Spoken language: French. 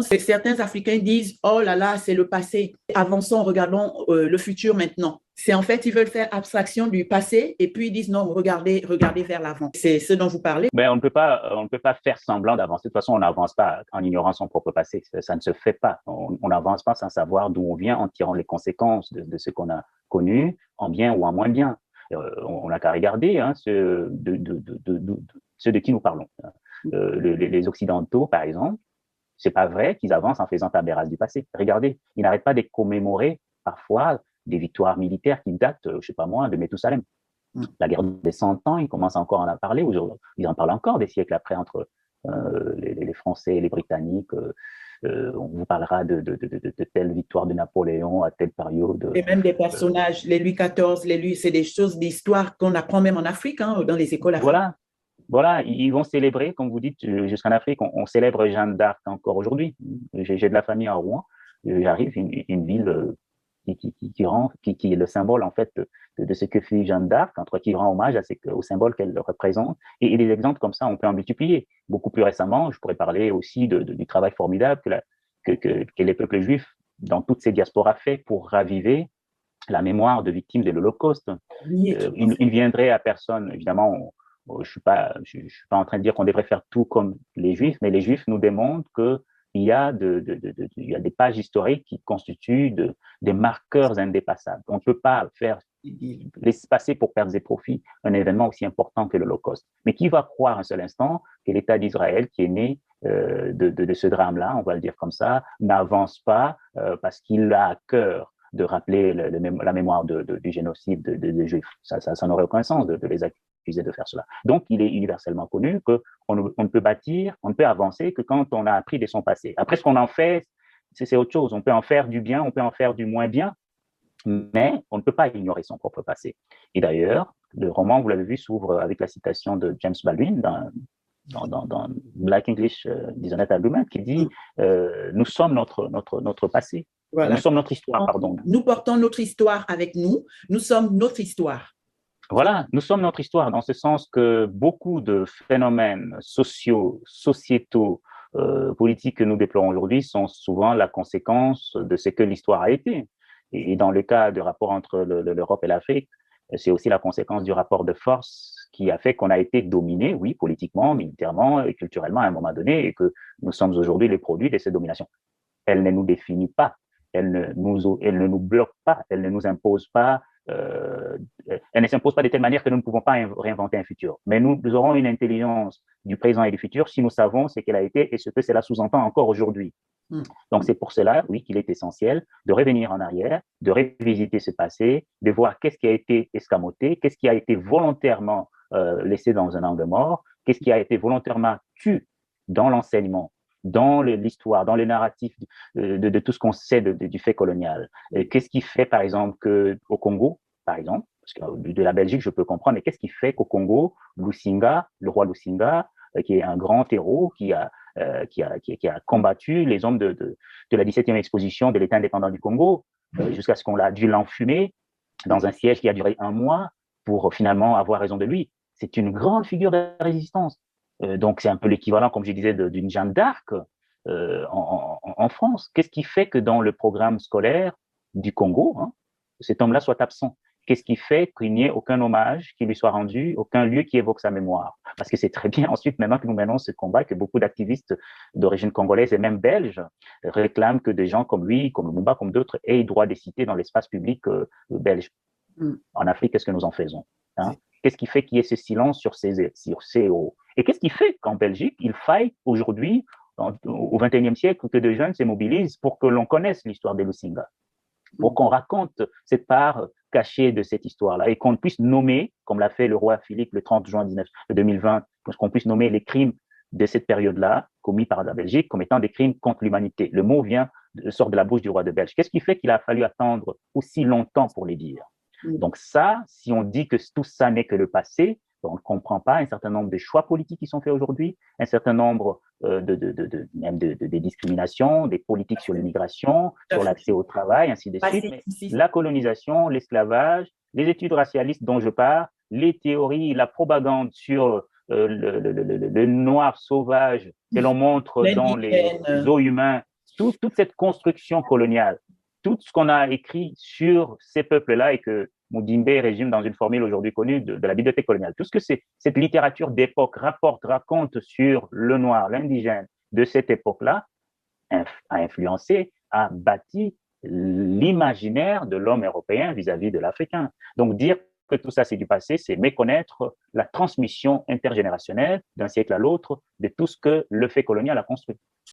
Certains Africains disent, oh là là, c'est le passé. Avançons, regardons le futur maintenant. C'est en fait, ils veulent faire abstraction du passé et puis ils disent non, regardez, regardez vers l'avant. C'est ce dont vous parlez. Mais on ne peut pas faire semblant d'avancer. De toute façon, on n'avance pas en ignorant son propre passé. Ça ne se fait pas. On n'avance pas sans savoir d'où on vient en tirant les conséquences de ce qu'on a connu, en bien ou en moins bien. On n'a qu'à regarder ceux de qui nous parlons. Les Occidentaux, par exemple, c'est pas vrai qu'ils avancent en faisant table rase du passé. Regardez, ils n'arrêtent pas de commémorer parfois des victoires militaires qui datent, je sais pas moi, de Méthusalem. La guerre des 100 ans, ils commencent encore à en parler aujourd'hui. Ils en parlent encore des siècles après entre les Français et les Britanniques. On vous parlera de telle victoire de Napoléon à telle période. Et même des personnages, les Louis XIV, c'est des choses d'histoire qu'on apprend même en Afrique, hein, dans les écoles africaines. Voilà, ils vont célébrer, comme vous dites, jusqu'en Afrique, on célèbre Jeanne d'Arc encore aujourd'hui. J'ai de la famille à Rouen. J'arrive, une ville qui est le symbole en fait de ce que fut Jeanne d'Arc, entre qui rend hommage au symbole qu'elle représente. Et des exemples comme ça, on peut en multiplier. Beaucoup plus récemment, je pourrais parler aussi du travail formidable que les peuples juifs dans toutes ces diasporas fait pour raviver la mémoire de victimes de l'Holocauste. Il viendrait à personne, évidemment. Je suis pas en train de dire qu'on devrait faire tout comme les Juifs, mais les Juifs nous démontrent que il y a des pages historiques qui constituent des marqueurs indépassables. On ne peut pas laisser passer pour perdre des profits un événement aussi important que l'Holocauste. Mais qui va croire un seul instant que l'État d'Israël, qui est né de ce drame-là, on va le dire comme ça, n'avance pas parce qu'il a à cœur de rappeler la mémoire du génocide des Juifs. Ça n'aurait aucun sens de les accuser de faire cela. Donc, il est universellement connu qu'on ne peut bâtir, on ne peut avancer que quand on a appris de son passé. Après, ce qu'on en fait, c'est autre chose. On peut en faire du bien, on peut en faire du moins bien, mais on ne peut pas ignorer son propre passé. Et d'ailleurs, le roman, vous l'avez vu, s'ouvre avec la citation de James Baldwin dans Black English Dishonest Argument, qui dit nous sommes notre passé. Voilà. Nous sommes notre histoire, pardon. Nous portons notre histoire avec nous. Nous sommes notre histoire. Voilà, nous sommes notre histoire, dans ce sens que beaucoup de phénomènes sociaux, sociétaux, politiques que nous déplorons aujourd'hui sont souvent la conséquence de ce que l'histoire a été. Et dans le cas du rapport entre l'Europe et l'Afrique, c'est aussi la conséquence du rapport de force qui a fait qu'on a été dominé, oui, politiquement, militairement et culturellement à un moment donné, et que nous sommes aujourd'hui les produits de ces dominations. Elle ne nous définit pas, elle ne nous bloque pas, elle ne nous impose pas. Elle ne s'impose pas de telle manière que nous ne pouvons pas réinventer un futur. Mais nous aurons une intelligence du présent et du futur si nous savons ce qu'elle a été et ce que cela sous-entend encore aujourd'hui. Donc c'est pour cela, oui, qu'il est essentiel de revenir en arrière, de revisiter ce passé, de voir qu'est-ce qui a été escamoté, qu'est-ce qui a été volontairement laissé dans un angle mort, qu'est-ce qui a été volontairement tué dans l'enseignement, dans l'histoire, dans les narratifs de tout ce qu'on sait du fait colonial. Qu'est-ce qui fait, par exemple, qu'au Congo, par exemple, parce que de la Belgique, je peux comprendre, mais qu'est-ce qui fait qu'au Congo, Lusinga, le roi Lusinga, qui est un grand héros, qui a combattu les hommes de la 17e exposition de l'État indépendant du Congo, jusqu'à ce qu'on a dû l'enfumer dans un siège qui a duré 1 mois pour finalement avoir raison de lui. C'est une grande figure de résistance. Donc, c'est un peu l'équivalent, comme je disais, d'une Jeanne d'Arc en France. Qu'est-ce qui fait que dans le programme scolaire du Congo, cet homme-là soit absent? Qu'est-ce qui fait qu'il n'y ait aucun hommage qui lui soit rendu, aucun lieu qui évoque sa mémoire? Parce que c'est très bien ensuite, maintenant que nous menons ce combat, que beaucoup d'activistes d'origine congolaise et même belges réclament que des gens comme lui, comme Lumumba, comme d'autres, aient droit de citer dans l'espace public belge. En Afrique, qu'est-ce que nous en faisons? Qu'est-ce qui fait qu'il y ait ce silence sur ces hauts? Et qu'est-ce qui fait qu'en Belgique, il faille aujourd'hui, au XXIe siècle, que des jeunes se mobilisent pour que l'on connaisse l'histoire des Lusinga, pour qu'on raconte cette part cachée de cette histoire-là et qu'on puisse nommer, comme l'a fait le roi Philippe le 30 juin 2020, qu'on puisse nommer les crimes de cette période-là commis par la Belgique comme étant des crimes contre l'humanité. Le mot sort de la bouche du roi de Belge. Qu'est-ce qui fait qu'il a fallu attendre aussi longtemps pour les dire? Donc ça, si on dit que tout ça n'est que le passé, on ne comprend pas un certain nombre de choix politiques qui sont faits aujourd'hui, un certain nombre même de discriminations, des politiques sur l'immigration, sur l'accès au travail, ainsi de suite. Mais la colonisation, l'esclavage, les études racialistes dont je parle, les théories, la propagande sur le noir sauvage que l'on montre dans les os humains, toute cette construction coloniale, tout ce qu'on a écrit sur ces peuples-là et que Mudimbe résume dans une formule aujourd'hui connue de la bibliothèque coloniale. Tout ce que cette littérature d'époque raconte sur le noir, l'indigène de cette époque-là, a influencé, a bâti l'imaginaire de l'homme européen vis-à-vis de l'Africain. Donc dire que tout ça c'est du passé, c'est méconnaître la transmission intergénérationnelle d'un siècle à l'autre de tout ce que le fait colonial a construit.